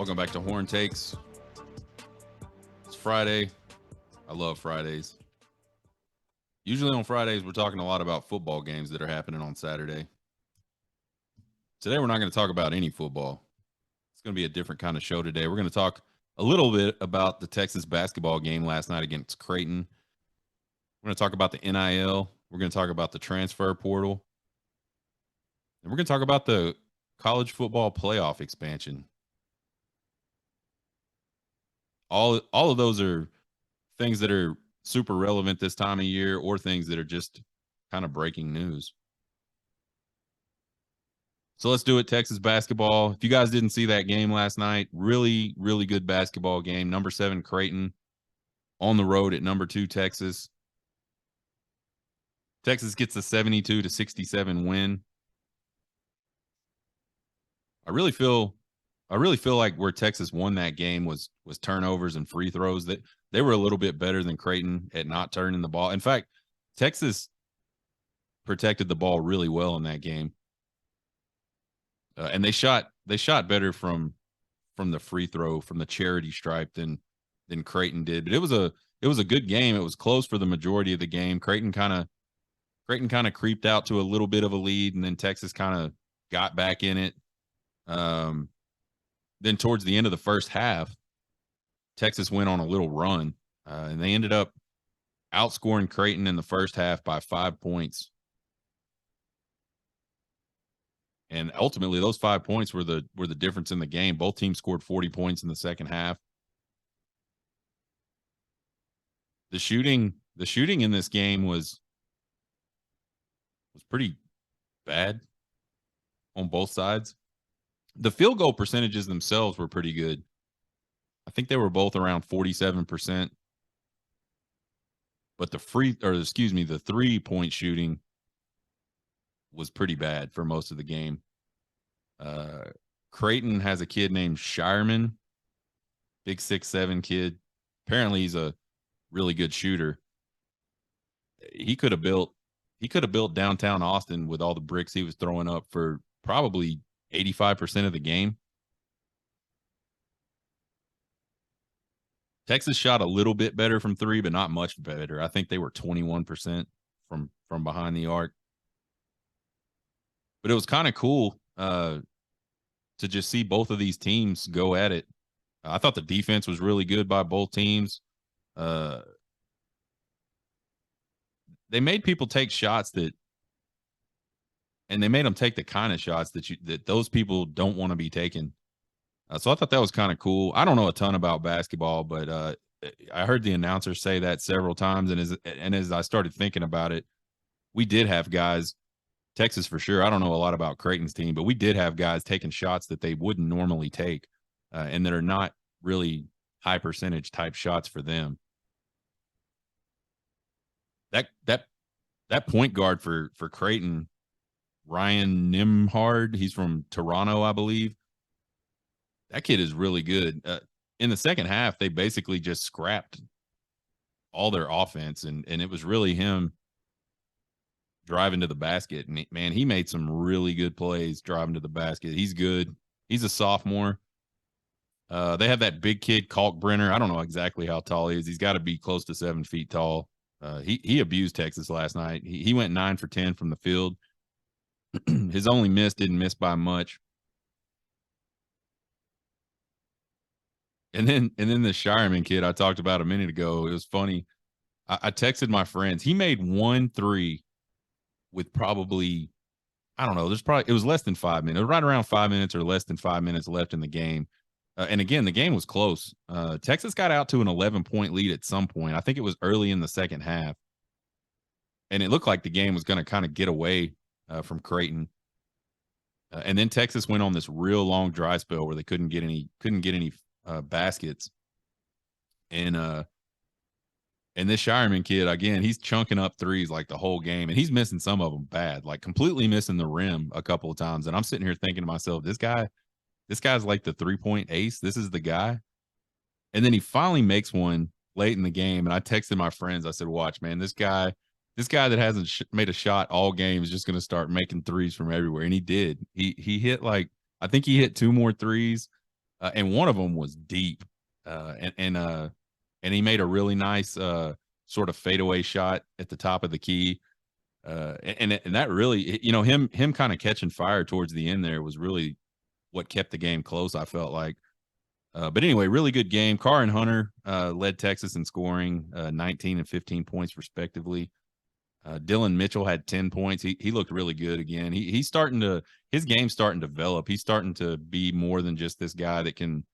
Welcome back to Horn Takes. It's Friday. I love Fridays. Usually on Fridays, we're talking a lot about football games that are happening on Saturday. Today, we're not going to talk about any football. It's going to be a different kind of show today. We're going to talk a little bit about the Texas basketball game last night against Creighton. We're going to talk about the NIL. We're going to talk about the transfer portal. And we're going to talk about the college football playoff expansion. All of those are things that are super relevant this time of year or things that are just kind of breaking news. So let's do it. Texas basketball. If you guys didn't see that game last night, really, really good basketball game. Number 7 Creighton on the road at number 2 Texas. Texas gets a 72-67 win. I really feel like where Texas won that game was turnovers and free throws. That they were a little bit better than Creighton at not turning the ball. In fact, Texas protected the ball really well in that game, and they shot better from the free throw, from the charity stripe than Creighton did. But it was a good game. It was close for the majority of the game. Creighton kind of creeped out to a little bit of a lead, and then Texas kind of got back in it. Then towards the end of the first half, Texas went on a little run, and they ended up outscoring Creighton in the first half by 5 points. And ultimately, those 5 points were the difference in the game. Both teams scored 40 points in the second half. The shooting in this game was pretty bad on both sides. The field goal percentages themselves were pretty good. I think they were both around 47%. But the 3-point shooting was pretty bad for most of the game. Creighton has a kid named Shireman, big 6'7" kid. Apparently he's a really good shooter. He could have built downtown Austin with all the bricks he was throwing up for probably 85% of the game. Texas shot a little bit better from 3, but not much better. I think they were 21% from behind the arc. But it was kind of cool to just see both of these teams go at it. I thought the defense was really good by both teams. They made people take shots and they made them take the kind of shots that those people don't want to be taking. So I thought that was kind of cool. I don't know a ton about basketball, but I heard the announcer say that several times. And as I started thinking about it, we did have guys, Texas for sure. I don't know a lot about Creighton's team, but we did have guys taking shots that they wouldn't normally take, and that are not really high percentage type shots for them. That point guard for Creighton, Ryan Nimhard, he's from Toronto, I believe. That kid is really good. In the second half, they basically just scrapped all their offense, and it was really him driving to the basket. And man, he made some really good plays driving to the basket. He's good. He's a sophomore. They have that big kid, Kalkbrenner. I don't know exactly how tall he is. He's got to be close to 7 feet tall. He abused Texas last night. He went 9 for 10 from the field. His only miss didn't miss by much. And then the Shireman kid I talked about a minute ago, it was funny. I texted my friends. He made 1 3 with probably, I don't know, it was less than 5 minutes. It was right around 5 minutes or less than 5 minutes left in the game. And again, the game was close. Texas got out to an 11-point lead at some point. I think it was early in the second half. And it looked like the game was going to kind of get away from Creighton. And then Texas went on this real long dry spell where they couldn't get any baskets. And this Shireman kid, again, he's chunking up threes like the whole game, and he's missing some of them bad, like completely missing the rim a couple of times. And I'm sitting here thinking to myself, this guy's like the 3-point ace. This is the guy. And then he finally makes one late in the game, and I texted my friends. I said, watch, man, this guy that hasn't made a shot all game is just going to start making threes from everywhere. And he did. He hit I think he hit 2 more threes. and one of them was deep, and he made a really nice sort of fadeaway shot at the top of the key. And that really, him kind of catching fire towards the end there was really what kept the game close, I felt like. But anyway, really good game. Carr and Hunter led Texas in scoring, 19 and 15 points respectively. Dylan Mitchell had 10 points. He looked really good again. He's starting to, his game's starting to develop. He's starting to be more than just this guy that can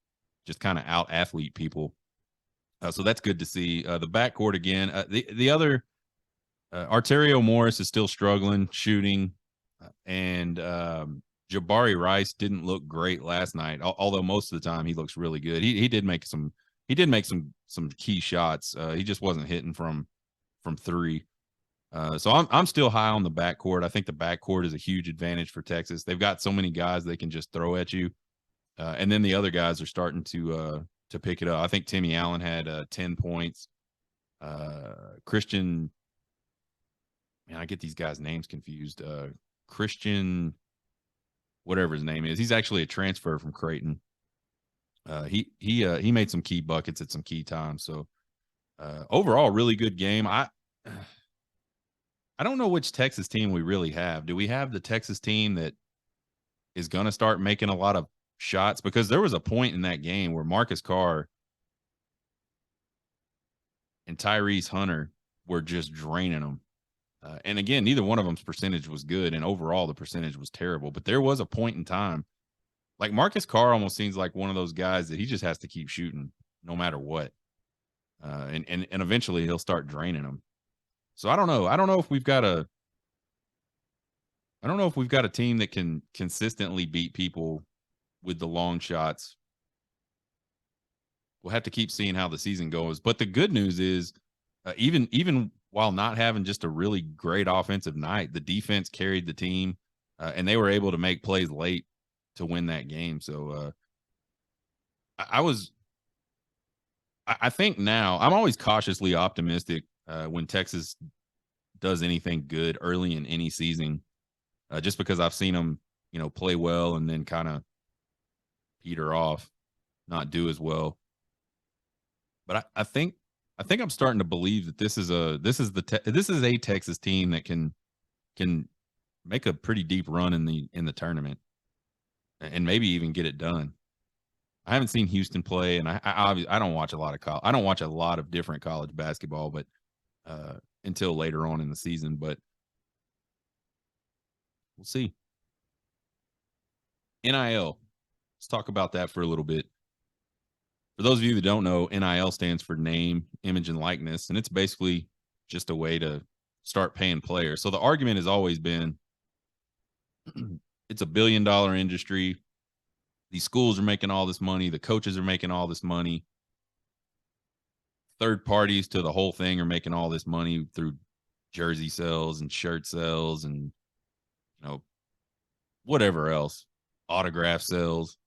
just kind of out athlete people. So that's good to see. The backcourt again. The other Arterio Morris is still struggling shooting, and Jabari Rice didn't look great last night. Although most of the time he looks really good. He did make some key shots. He just wasn't hitting from three. So I'm still high on the backcourt. I think the backcourt is a huge advantage for Texas. They've got so many guys they can just throw at you, and then the other guys are starting to pick it up. I think Timmy Allen had 10 points. Christian, man, I get these guys' names confused. Christian, whatever his name is, he's actually a transfer from Creighton. He made some key buckets at some key times. So overall, really good game. I don't know which Texas team we really have. Do we have the Texas team that is going to start making a lot of shots? Because there was a point in that game where Marcus Carr and Tyrese Hunter were just draining them. And again, neither one of them's percentage was good, and overall the percentage was terrible. But there was a point in time, like Marcus Carr almost seems like one of those guys that he just has to keep shooting no matter what, and eventually he'll start draining them. So I don't know. I don't know if we've got a team that can consistently beat people with the long shots. We'll have to keep seeing how the season goes. But the good news is, even while not having just a really great offensive night, the defense carried the team, and they were able to make plays late to win that game. So I think now I'm always cautiously optimistic when Texas does anything good early in any season, just because I've seen them, play well and then kind of peter off, not do as well. But I think I'm starting to believe that this is a Texas team that can make a pretty deep run in the tournament, and maybe even get it done. I haven't seen Houston play, and I don't watch a lot of different college basketball, but until later on in the season. But we'll see. NIL. Let's talk about that for a little bit. For those of you that don't know, NIL stands for name, image, and likeness, and it's basically just a way to start paying players. So the argument has always been it's $1 billion industry. These schools are making all this money. The coaches are making all this money. Third parties to the whole thing are making all this money through jersey sales and shirt sales and whatever else, autograph sales.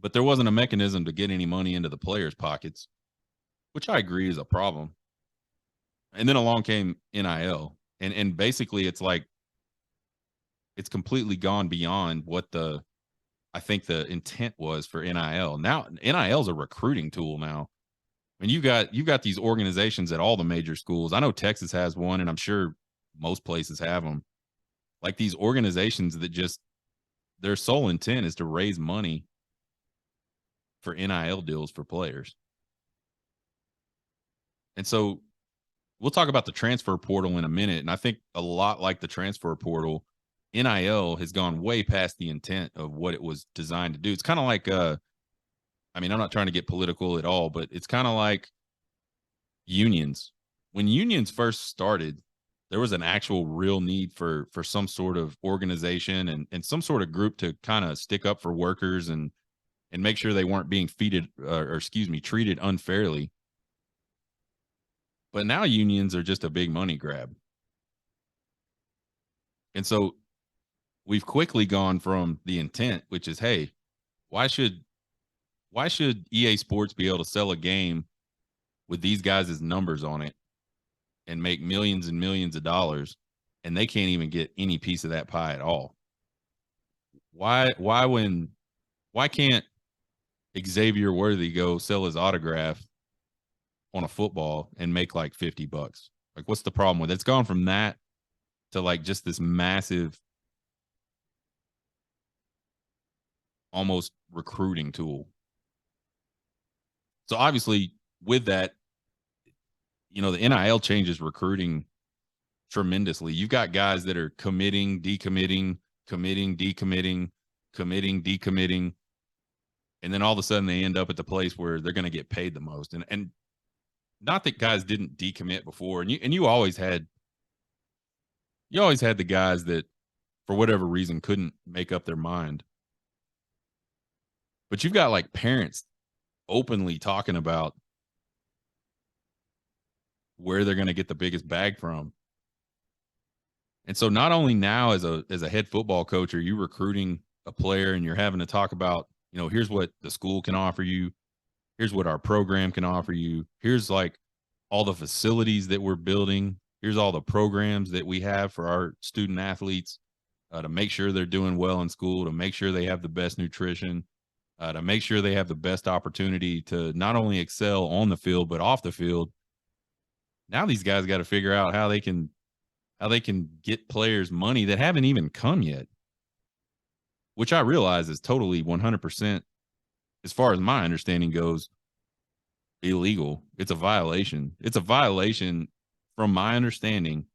But there wasn't a mechanism to get any money into the players' pockets, which I agree is a problem. And then along came NIL, and basically it's like it's completely gone beyond what I think the intent was for NIL. Now NIL is a recruiting tool now. I mean, you've got these organizations at all the major schools. I know Texas has one, and I'm sure most places have them. Like these organizations that just their sole intent is to raise money for NIL deals for players. And so we'll talk about the transfer portal in a minute. And I think a lot like the transfer portal, NIL has gone way past the intent of what it was designed to do. It's kind of like, I'm not trying to get political at all, but it's kind of like unions. When unions first started, there was an actual real need for some sort of organization and some sort of group to kind of stick up for workers and make sure they weren't being treated unfairly. But now unions are just a big money grab. And so we've quickly gone from the intent, which is, hey, why should EA Sports be able to sell a game with these guys' numbers on it and make millions and millions of dollars, and they can't even get any piece of that pie at all? Why can't Xavier Worthy go sell his autograph on a football and make like $50. Like, what's the problem with it? It's gone from that to like just this massive, almost recruiting tool. So obviously, with that, the NIL changes recruiting tremendously. You've got guys that are committing, decommitting, committing, decommitting, committing, decommitting, and then all of a sudden they end up at the place where they're going to get paid the most. And not that guys didn't decommit before, and you always had the guys that for whatever reason couldn't make up their mind. But you've got like parents openly talking about where they're going to get the biggest bag from. And so not only now as a head football coach are you recruiting a player and you're having to talk about, here's what the school can offer you, here's what our program can offer you, here's like all the facilities that we're building, here's all the programs that we have for our student athletes to make sure they're doing well in school, to make sure they have the best nutrition, to make sure they have the best opportunity to not only excel on the field but off the field. Now these guys got to figure out how they can get players money that haven't even come yet, which I realize is totally 100%, as far as my understanding goes, illegal. It's a violation. It's a violation, from my understanding,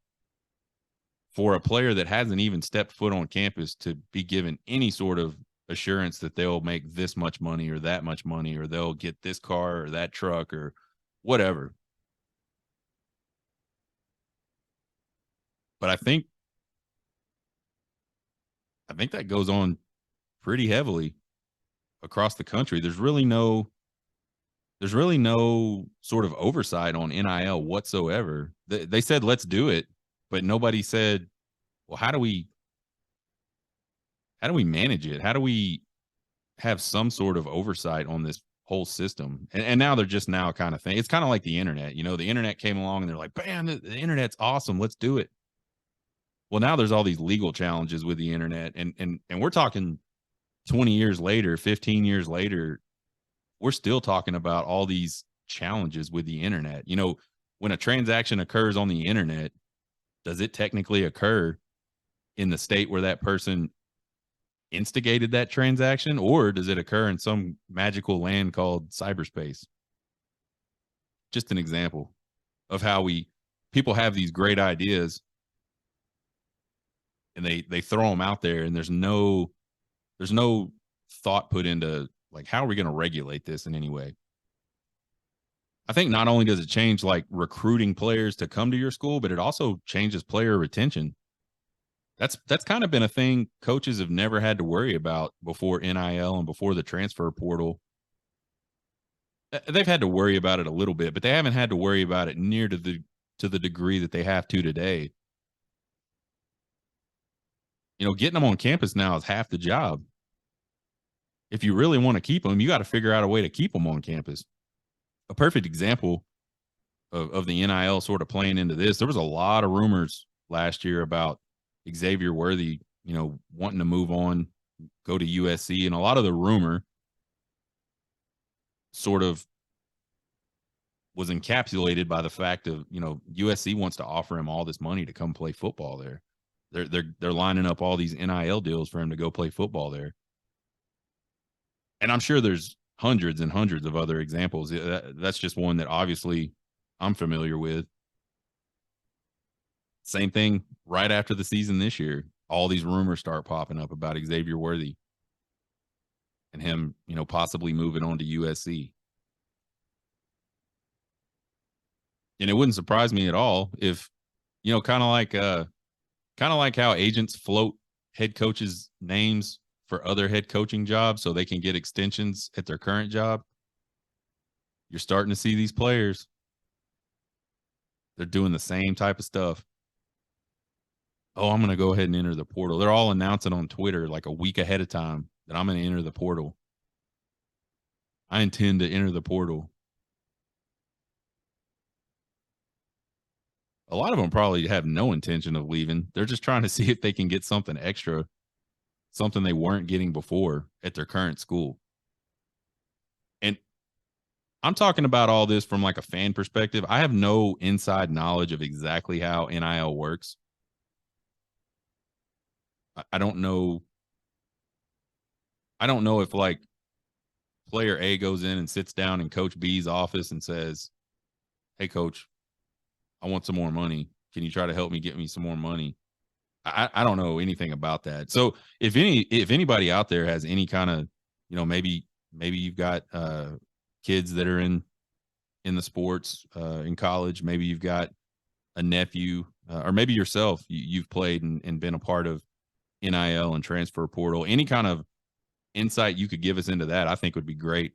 for a player that hasn't even stepped foot on campus to be given any sort of assurance that they'll make this much money or that much money, or they'll get this car or that truck or whatever. But I think that goes on pretty heavily across the country. There's really no sort of oversight on NIL whatsoever. They said let's do it, but nobody said, well, how do we manage it? How do we have some sort of oversight on this whole system? And now they're just now kind of thing. It's kind of like the internet. The internet came along and they're like, bam, the internet's awesome. Let's do it. Well, now there's all these legal challenges with the internet, and we're talking 20 years later, 15 years later, we're still talking about all these challenges with the internet. When a transaction occurs on the internet, does it technically occur in the state where that person instigated that transaction, or does it occur in some magical land called cyberspace? Just an example of how people have these great ideas and they throw them out there, and there's no thought put into like, how are we going to regulate this in any way? I think not only does it change like recruiting players to come to your school, but it also changes player retention. That's kind of been a thing coaches have never had to worry about before NIL and before the transfer portal. They've had to worry about it a little bit, but they haven't had to worry about it near to the degree that they have to today. Getting them on campus now is half the job. If you really want to keep them, you got to figure out a way to keep them on campus. A perfect example of the NIL sort of playing into this, there was a lot of rumors last year about Xavier Worthy, wanting to move on, go to USC. And a lot of the rumor sort of was encapsulated by the fact of, USC wants to offer him all this money to come play football there. They're lining up all these NIL deals for him to go play football there. And I'm sure there's hundreds and hundreds of other examples. That's just one that obviously I'm familiar with. Same thing right after the season this year. All these rumors start popping up about Xavier Worthy and him, possibly moving on to USC. And it wouldn't surprise me at all if, kind of like how agents float head coaches' names for other head coaching jobs so they can get extensions at their current job. You're starting to see these players. They're doing the same type of stuff. Oh, I'm going to go ahead and enter the portal. They're all announcing on Twitter like a week ahead of time that I'm going to enter the portal. I intend to enter the portal. A lot of them probably have no intention of leaving. They're just trying to see if they can get something extra, something they weren't getting before at their current school. I'm talking about all this from like a fan perspective. I have no inside knowledge of exactly how NIL works. I don't know. I don't know if like player A goes in and sits down in Coach B's office and says, "Hey, Coach, I want some more money. Can you try to help me get me some more money?" I don't know anything about that. So if anybody out there has any kind of, maybe you've got kids that are in the sports in college, maybe you've got a nephew, or maybe yourself, you've played and been a part of NIL and transfer portal. Any kind of insight you could give us into that, I think would be great.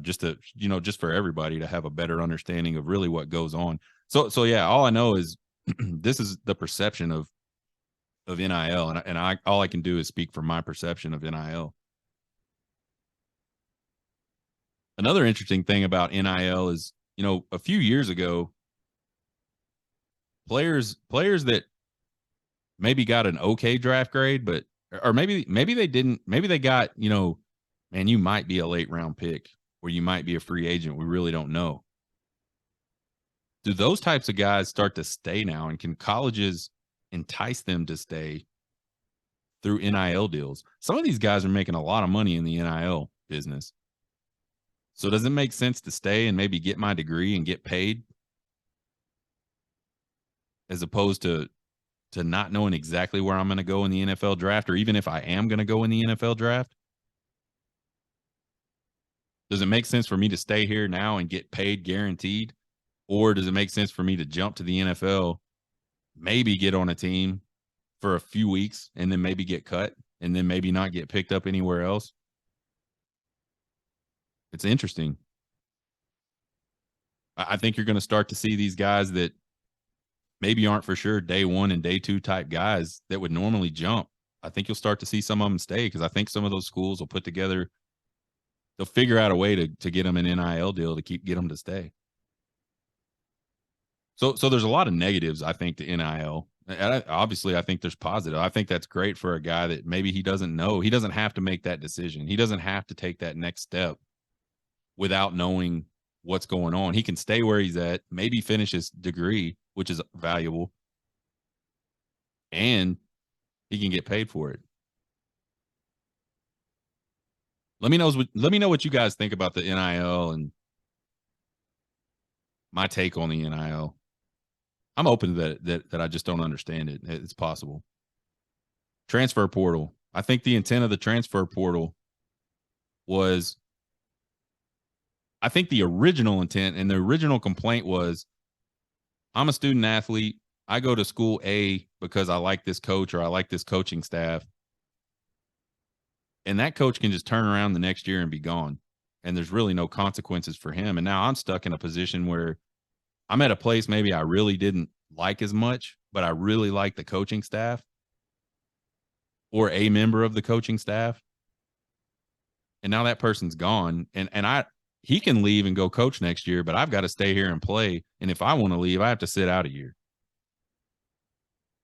Just to, just for everybody to have a better understanding of really what goes on. So yeah, all I know is this is the perception of NIL, and I all I can do is speak from my perception of NIL. Another interesting thing about NIL is, a few years ago, players that maybe got an okay draft grade, but or maybe they didn't, maybe they got, man, you might be a late round pick or you might be a free agent. We really don't know. Do those types of guys start to stay now, and can colleges entice them to stay through NIL deals? Some of these guys are making a lot of money in the NIL business. So does it make sense to stay and maybe get my degree and get paid as opposed to not knowing exactly where I'm going to go in the NFL draft, or even if I am going to go in the NFL draft? Does it make sense for me to stay here now and get paid guaranteed? Or does it make sense for me to jump to the NFL, maybe get on a team for a few weeks and then maybe get cut and then maybe not get picked up anywhere else? It's interesting. I think you're going to start to see these guys that maybe aren't for sure day one and day two type guys that would normally jump. I think you'll start to see some of them stay, because I think some of those schools will put together, they'll figure out a way to get them an NIL deal to get them to stay. So there's a lot of negatives, I think, to NIL. And obviously, I think there's positive. I think that's great for a guy that maybe he doesn't know. He doesn't have to make that decision. He doesn't have to take that next step without knowing what's going on. He can stay where he's at, maybe finish his degree, which is valuable, and he can get paid for it. Let me know what you guys think about the NIL and my take on the NIL. I'm open to that I just don't understand it. It's possible. Transfer portal. I think the intent of the transfer portal was, I think the original intent and the original complaint was, I'm a student athlete. I go to school A because I like this coach or I like this coaching staff. And that coach can just turn around the next year and be gone. And there's really no consequences for him. And now I'm stuck in a position where I'm at a place maybe I really didn't like as much, but I really like the coaching staff or a member of the coaching staff. And now that person's gone. And he can leave and go coach next year, but I've got to stay here and play. And if I want to leave, I have to sit out a year.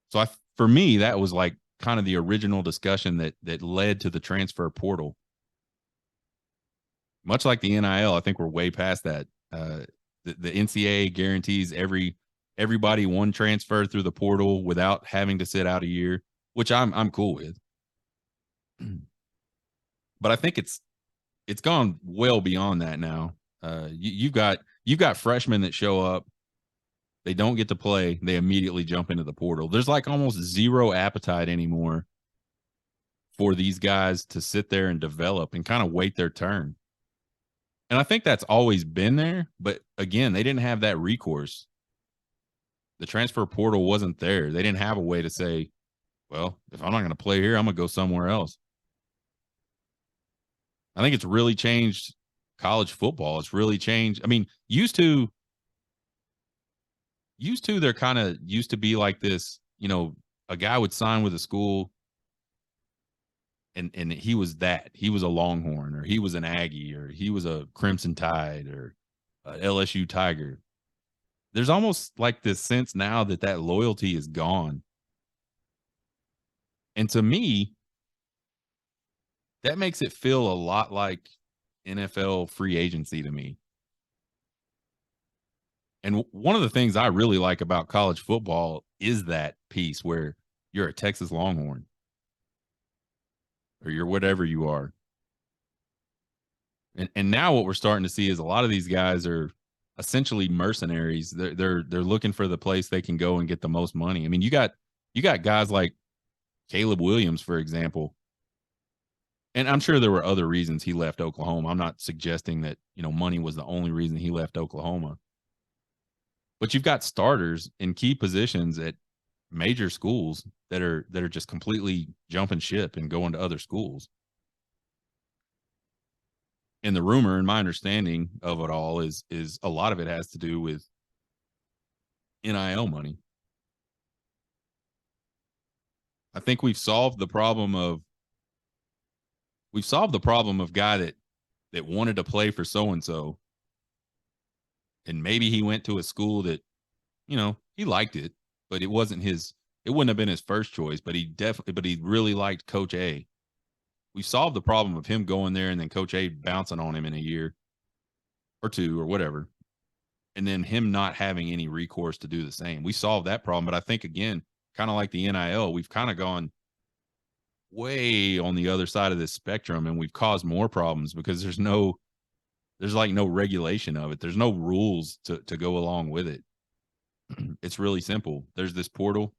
So for me, that was like kind of the original discussion that led to the transfer portal. Much like the NIL, I think we're way past that. The NCAA guarantees everybody one transfer through the portal without having to sit out a year, which I'm cool with. But I think it's gone well beyond that now. You've got freshmen that show up, they don't get to play, they immediately jump into the portal. There's like almost zero appetite anymore for these guys to sit there and develop and kind of wait their turn. And I think that's always been there, but again, they didn't have that recourse. The transfer portal wasn't there. They didn't have a way to say, well, if I'm not going to play here, I'm going to go somewhere else. I think it's really changed college football. It's really changed. I mean, used to there kind of used to be like this, a guy would sign with a school and he was a Longhorn, or he was an Aggie, or he was a Crimson Tide, or LSU Tiger. There's almost like this sense now that loyalty is gone. And to me, that makes it feel a lot like NFL free agency to me. And one of the things I really like about college football is that piece where you're a Texas Longhorn or you're whatever you are. And now what we're starting to see is a lot of these guys are essentially mercenaries. They're looking for the place they can go and get the most money. I mean, you got guys like Caleb Williams, for example. And I'm sure there were other reasons he left Oklahoma. I'm not suggesting that, money was the only reason he left Oklahoma. But you've got starters in key positions at major schools that are just completely jumping ship and going to other schools. And the rumor and my understanding of it all is a lot of it has to do with NIL money. I think we've solved the problem of guy that wanted to play for so and so, and maybe he went to a school that he liked it, but it wouldn't have been his first choice, but he really liked Coach A. We solved the problem of him going there and then Coach A bouncing on him in a year or two or whatever, and then him not having any recourse to do the same. We solved that problem, but I think again, kind of like the NIL, we've kind of gone way on the other side of this spectrum, and we've caused more problems because there's like no regulation of it. There's no rules to go along with it. It's really simple. There's this portal.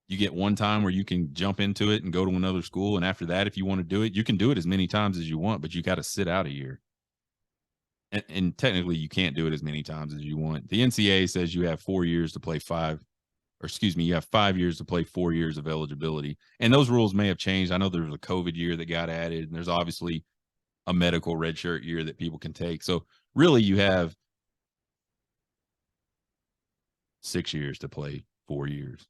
You get one time where you can jump into it and go to another school. And after that, if you want to do it, you can do it as many times as you want, but you got to sit out a year. And technically, you can't do it as many times as you want. The NCAA says you have 4 years to play you have 5 years to play 4 years of eligibility. And those rules may have changed. I know there was a COVID year that got added, and there's obviously a medical redshirt year that people can take. So really, you have 6 years to play 4 years.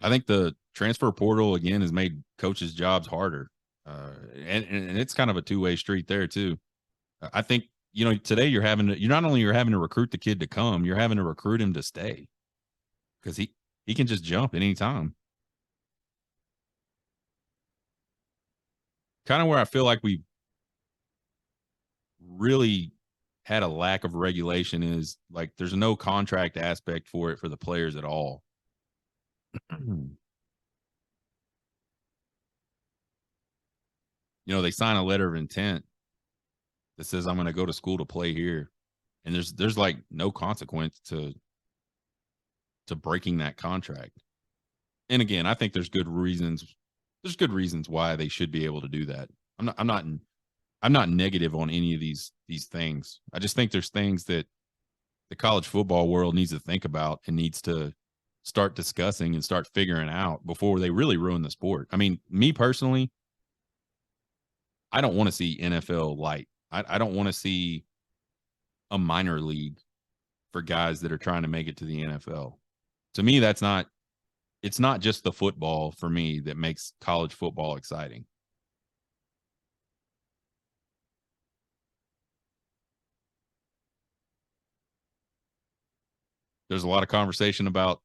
I think the transfer portal again has made coaches' jobs harder, and it's kind of a two-way street there too. I think today you're not only you're having to recruit the kid to come, you're having to recruit him to stay because he can just jump at any time. Kind of where I feel like we really had a lack of regulation is like there's no contract aspect for it for the players at all. They sign a letter of intent that says I'm going to go to school to play here, and there's like no consequence to breaking that contract. And again, I think there's good reasons why they should be able to do that. I'm not negative on any of these things. I just think there's things that the college football world needs to think about and needs to start discussing and start figuring out before they really ruin the sport. I mean, me personally, I don't want to see NFL light. I don't want to see a minor league for guys that are trying to make it to the NFL. To me, it's not just the football for me that makes college football exciting. There's a lot of conversation about,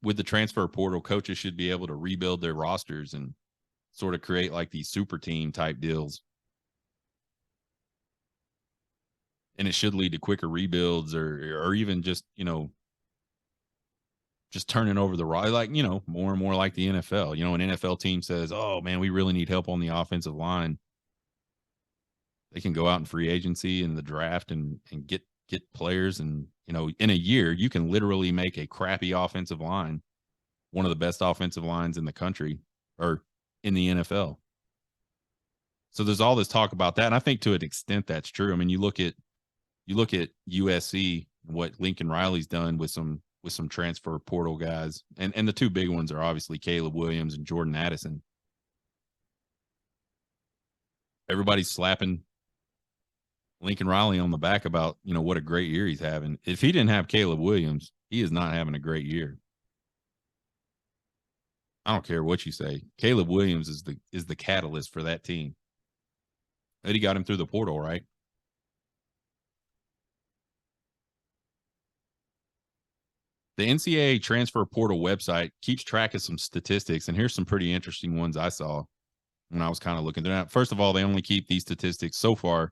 with the transfer portal, coaches should be able to rebuild their rosters and sort of create like these super team type deals. And it should lead to quicker rebuilds or even just turning over the roster, like, more and more like the NFL. An NFL team says, oh man, we really need help on the offensive line. They can go out in free agency and the draft and get players. And, in a year, you can literally make a crappy offensive line one of the best offensive lines in the country or in the NFL. So there's all this talk about that. And I think to an extent that's true. I mean, you look at USC, what Lincoln Riley's done with some transfer portal guys. And the two big ones are obviously Caleb Williams and Jordan Addison. Everybody's slapping Lincoln Riley on the back about, what a great year he's having. If he didn't have Caleb Williams, he is not having a great year. I don't care what you say. Caleb Williams is the catalyst for that team. Eddie got him through the portal, right? The NCAA transfer portal website keeps track of some statistics, and here's some pretty interesting ones I saw. when I was kind of looking through that. First of all, they only keep these statistics so far.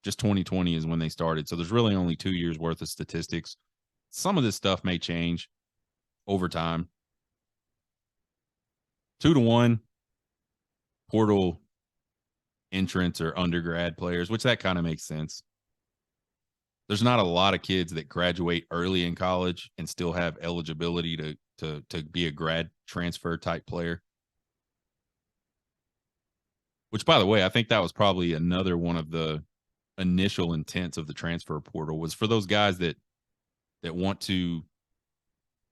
Just 2020 is when they started. So there's really only 2 years worth of statistics. Some of this stuff may change over time. 2-1 portal entrants or undergrad players, which that kind of makes sense. There's not a lot of kids that graduate early in college and still have eligibility to be a grad transfer type player. Which, by the way, I think that was probably another one of the initial intents of the transfer portal was for those guys that want to,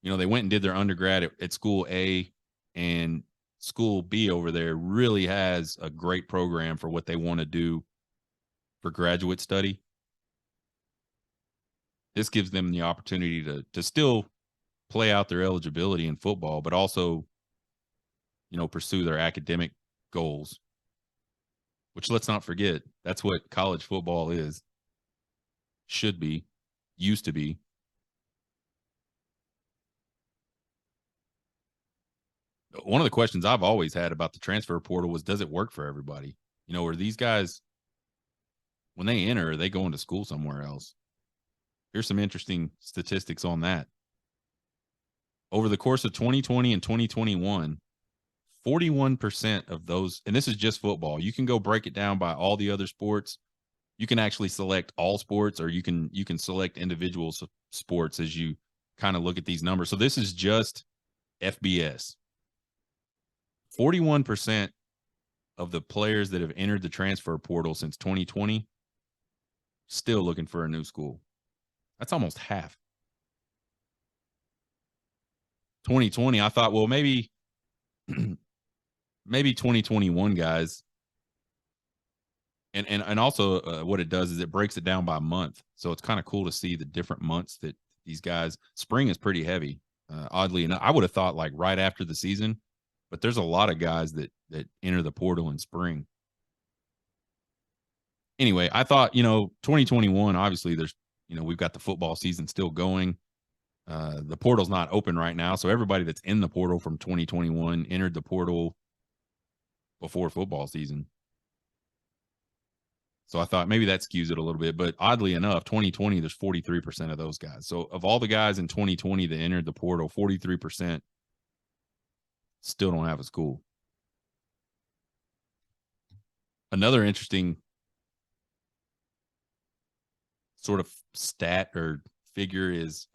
they went and did their undergrad at school A, and school B over there really has a great program for what they want to do for graduate study. This gives them the opportunity to still play out their eligibility in football, but also, pursue their academic goals. Which, let's not forget, that's what college football is. Should be, used to be. One of the questions I've always had about the transfer portal was, does it work for everybody? Are these guys, when they enter, are they going to school somewhere else? Here's some interesting statistics on that. Over the course of 2020 and 2021, 41% of those, and this is just football. You can go break it down by all the other sports. You can actually select all sports, or you can select individual sports as you kind of look at these numbers. So this is just FBS. 41% of the players that have entered the transfer portal since 2020 still looking for a new school. That's almost half. 2020, I thought, well, maybe 2021 guys. And also what it does is it breaks it down by month. So it's kind of cool to see the different months that these guys, spring is pretty heavy. Oddly enough, I would have thought like right after the season, but there's a lot of guys that enter the portal in spring. Anyway, I thought, 2021, obviously there's, we've got the football season still going. The portal's not open right now. So everybody that's in the portal from 2021 entered the portal before football season. So I thought maybe that skews it a little bit. But oddly enough, 2020, there's 43% of those guys. So of all the guys in 2020 that entered the portal, 43% still don't have a school. Another interesting sort of stat or figure is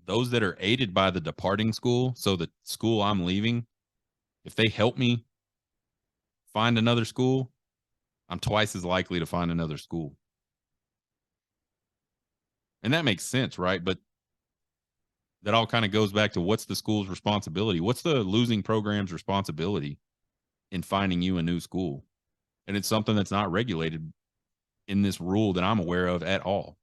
those that are aided by the departing school. So the school I'm leaving, if they help me find another school, I'm twice as likely to find another school. And that makes sense, right? But that all kind of goes back to what's the school's responsibility? What's the losing program's responsibility in finding you a new school? And it's something that's not regulated in this rule that I'm aware of at all.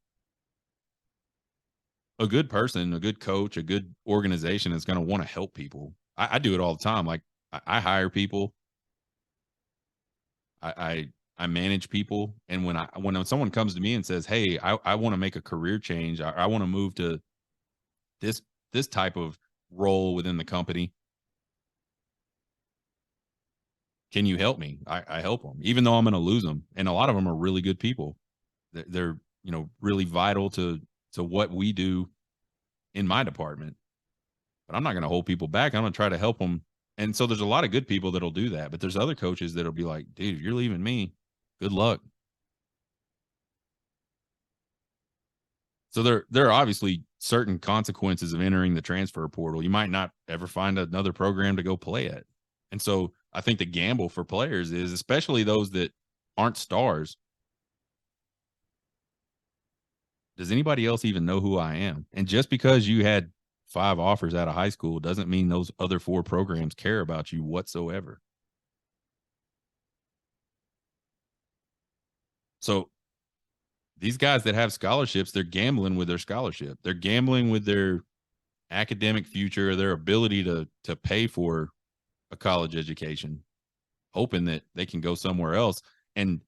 A good person, a good coach, a good organization is going to want to help people. I do it all the time. Like I hire people. I manage people. And when someone comes to me and says, hey, I want to make a career change. I want to move to this type of role within the company. Can you help me? I help them, even though I'm going to lose them. And a lot of them are really good people. They're really vital to what we do in my department. But I'm not going to hold people back. I'm going to try to help them. And so there's a lot of good people that'll do that. But there's other coaches that'll be like, dude, if you're leaving me, good luck. So there are obviously certain consequences of entering the transfer portal. You might not ever find another program to go play at. And so I think the gamble for players is, especially those that aren't stars, does anybody else even know who I am? And just because you had 5 offers out of high school doesn't mean those other 4 programs care about you whatsoever. So these guys that have scholarships, they're gambling with their scholarship. They're gambling with their academic future, their ability to pay for a college education, hoping that they can go somewhere else. And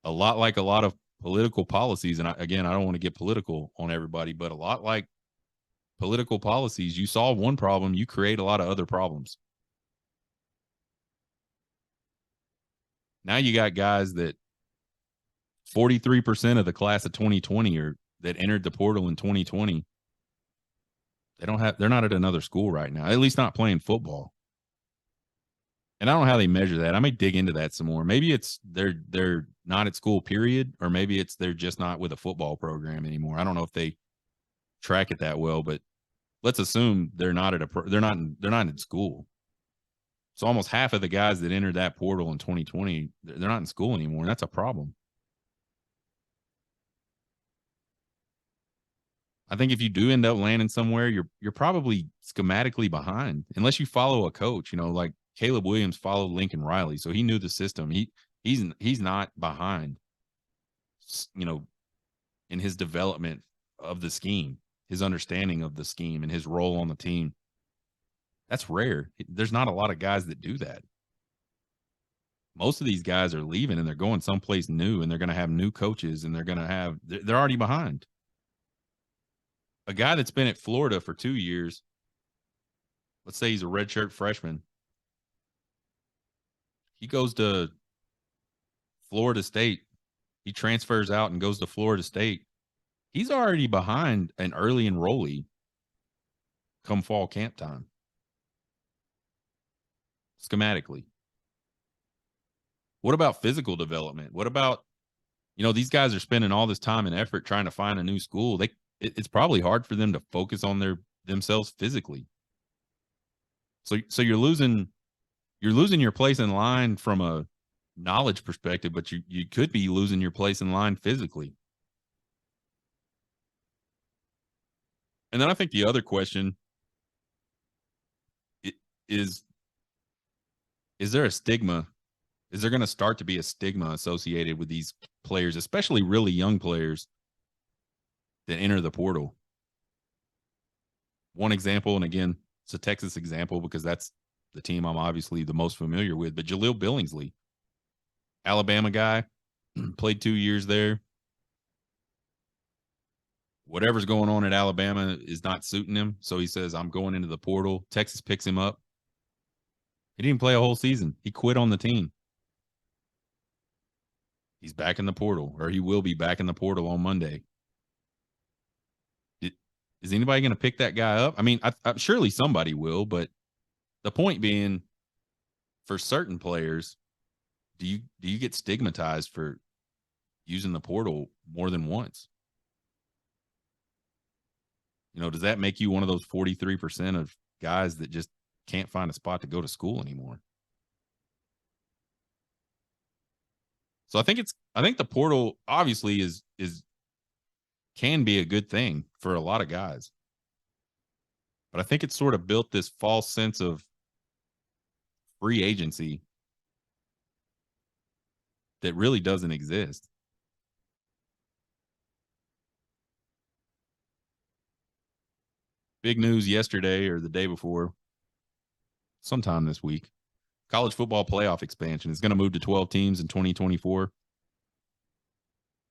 a lot like a lot of political policies, and I don't want to get political on everybody, but a lot like political policies, you solve one problem, you create a lot of other problems. Now you got guys that 43% of the class of 2020 or that entered the portal in 2020. They're not at another school right now, at least not playing football. And I don't know how they measure that. I may dig into that some more. Maybe it's they're not at school, period, or maybe it's they're just not with a football program anymore. I don't know if they track it that well, but let's assume they're not in school. So almost half of the guys that entered that portal in 2020, they're not in school anymore, and that's a problem. I think if you do end up landing somewhere, you're probably schematically behind, unless you follow a coach. Like Caleb Williams followed Lincoln Riley, so he knew the system. He's not behind. In his development of the scheme, his understanding of the scheme, and his role on the team. That's rare. There's not a lot of guys that do that. Most of these guys are leaving and they're going someplace new, and they're going to have new coaches, and they're already behind. A guy that's been at Florida for 2 years, let's say he's a redshirt freshman, he goes to Florida State, he transfers out and goes to Florida State. He's already behind an early enrollee come fall camp time, schematically. What about physical development? What about, these guys are spending all this time and effort trying to find a new school. It's probably hard for them to focus on themselves physically. So you're losing your place in line from a knowledge perspective, but you could be losing your place in line physically. And then I think the other question is there a stigma? Is there going to start to be a stigma associated with these players, especially really young players that enter the portal? One example, and again, it's a Texas example because that's the team I'm obviously the most familiar with, but Jaleel Billingsley, Alabama guy, played 2 years there. Whatever's going on at Alabama is not suiting him, so he says, I'm going into the portal. Texas picks him up. He didn't play a whole season. He quit on the team. He's back in the portal, or he will be back in the portal on Monday. Is anybody going to pick that guy up? I mean, surely somebody will, but the point being, for certain players, do you get stigmatized for using the portal more than once? Does that make you one of those 43% of guys that just can't find a spot to go to school anymore? So I think the portal obviously can be a good thing for a lot of guys. But I think it's sort of built this false sense of free agency that really doesn't exist. Big news yesterday or the day before, sometime this week. College football playoff expansion is going to move to 12 teams in 2024.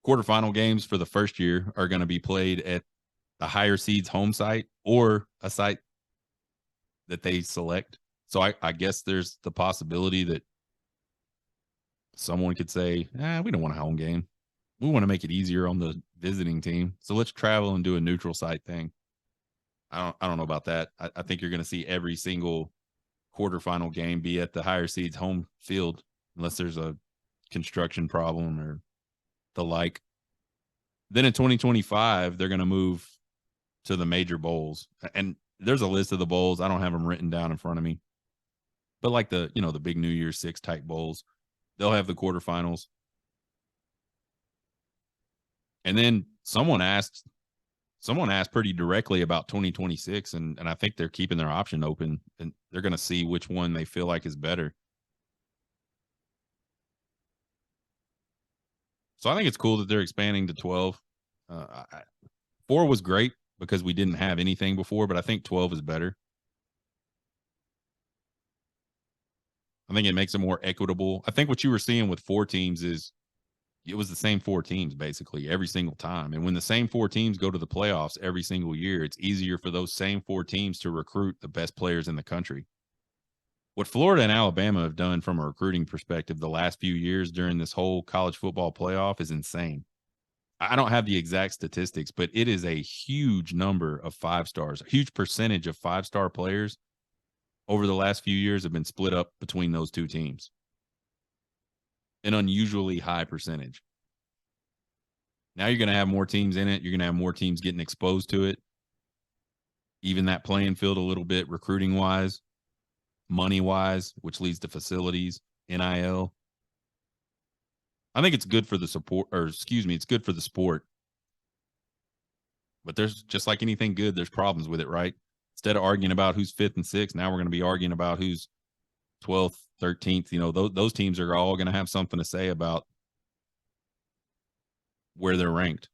Quarterfinal games for the first year are going to be played at the higher seeds home site or a site that they select. So I guess there's the possibility that someone could say, we don't want a home game. We want to make it easier on the visiting team. So let's travel and do a neutral site thing. I don't know about that. I think you're going to see every single quarterfinal game be at the higher seeds home field, unless there's a construction problem or the like. Then in 2025, they're going to move to the major bowls. And there's a list of the bowls. I don't have them written down in front of me. But like the big New Year's Six type bowls, they'll have the quarterfinals. And then someone asked pretty directly about 2026, and I think they're keeping their option open, and they're going to see which one they feel like is better. So I think it's cool that they're expanding to 12. 4 was great because we didn't have anything before, but I think 12 is better. I think it makes it more equitable. I think what you were seeing with 4 teams is it was the same 4 teams basically every single time. And when the same 4 teams go to the playoffs every single year, it's easier for those same 4 teams to recruit the best players in the country. what Florida and Alabama have done from a recruiting perspective the last few years during this whole college football playoff is insane. I don't have the exact statistics, but it is a huge number of 5 stars, a huge percentage of 5-star players over the last few years have been split up between those two teams. An unusually high percentage. Now you're going to have more teams in it. You're going to have more teams getting exposed to it. Even that playing field a little bit recruiting wise, money wise, which leads to facilities, NIL. I think it's good for the support, or excuse me, it's good for the sport. But there's just like anything good, there's problems with it, right? Instead of arguing about who's 5th and 6th, now we're going to be arguing about who's 12th, 13th. You know, those teams are all going to have something to say about where they're ranked.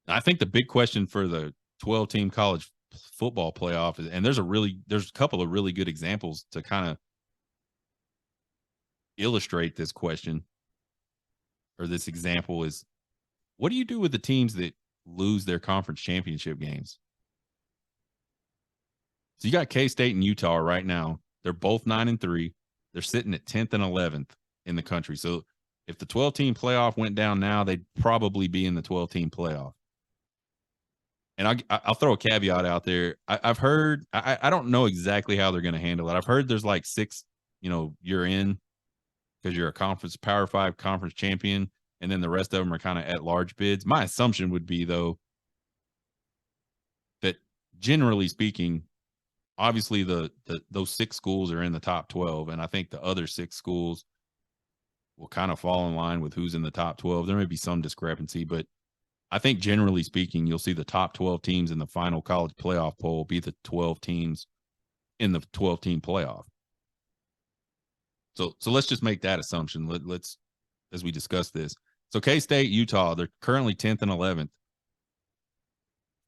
I think the big question for the 12-team college football playoff is, and there's a couple of really good examples to kind of illustrate this question or this example is, what do you do with the teams that lose their conference championship games? So you got K-State and Utah right now. They're both 9-3. They're sitting at 10th and 11th in the country. So if the 12-team playoff went down now, they'd probably be in the 12-team playoff. And I'll throw a caveat out there. I've heard, I don't know exactly how they're going to handle it. I've heard there's like 6, you're in because you're a Power 5 conference champion, and then the rest of them are kind of at large bids. My assumption would be, though, that generally speaking, obviously those 6 schools are in the top 12, and I think the other 6 schools will kind of fall in line with who's in the top 12. There may be some discrepancy, but I think generally speaking, you'll see the top 12 teams in the final college playoff poll be the 12 teams in the 12-team playoff. So let's just make that assumption. Let's, as we discuss this. So K-State, Utah, they're currently 10th and 11th.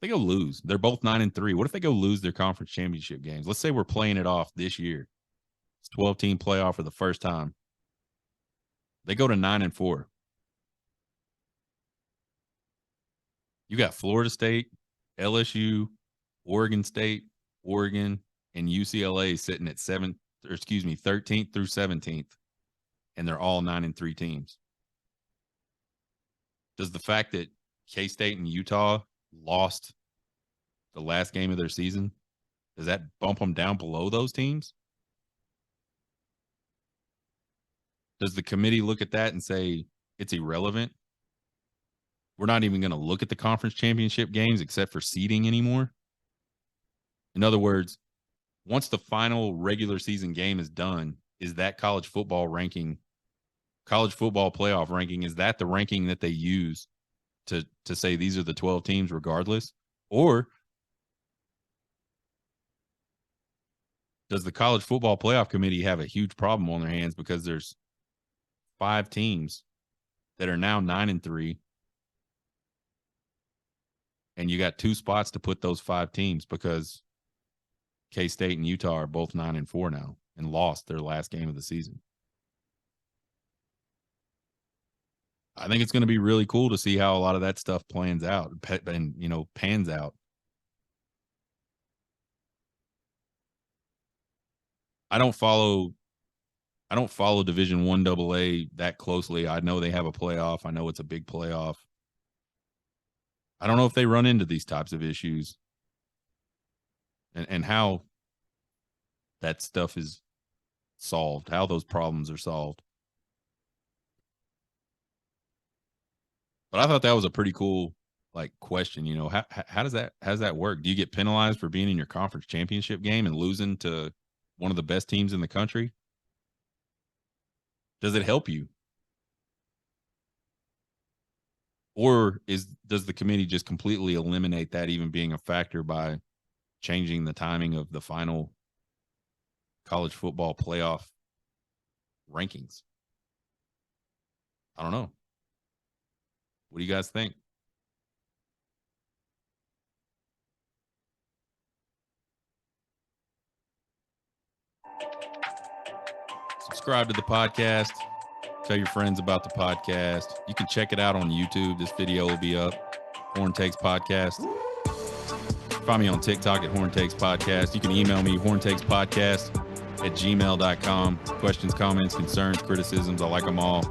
They go lose. They're both 9-3. What if they go lose their conference championship games? Let's say we're playing it off this year. It's 12-team playoff for the first time. They go to 9-4. You got Florida State, LSU, Oregon State, Oregon, and UCLA sitting at 13th through 17th, and they're all 9-3 teams. Does the fact that K-State and Utah lost the last game of their season, does that bump them down below those teams? Does the committee look at that and say it's irrelevant? We're not even going to look at the conference championship games except for seeding anymore? In other words, once the final regular season game is done, is that college football playoff ranking, is that the ranking that they use to say these are the 12 teams regardless? Or does the college football playoff committee have a huge problem on their hands because there's 5 teams that are now 9-3, and you got 2 spots to put those 5 teams because K-State and Utah are both 9-4 now and lost their last game of the season? I think it's going to be really cool to see how a lot of that stuff pans out. I don't follow Division I AA that closely. I know they have a playoff. I know it's a big playoff. I don't know if they run into these types of issues and how that stuff is solved, how those problems are solved. But I thought that was a pretty cool question. How does that work? Do you get penalized for being in your conference championship game and losing to one of the best teams in the country? Does it help you? Or does the committee just completely eliminate that even being a factor by changing the timing of the final college football playoff rankings? I don't know. What do you guys think? Subscribe to the podcast. Tell your friends about the podcast. You can check it out on YouTube. This video will be up. Horn Takes Podcast. Find me on TikTok at Horn Takes Podcast. You can email me, horntakespodcast@gmail.com. Questions, comments, concerns, criticisms. I like them all.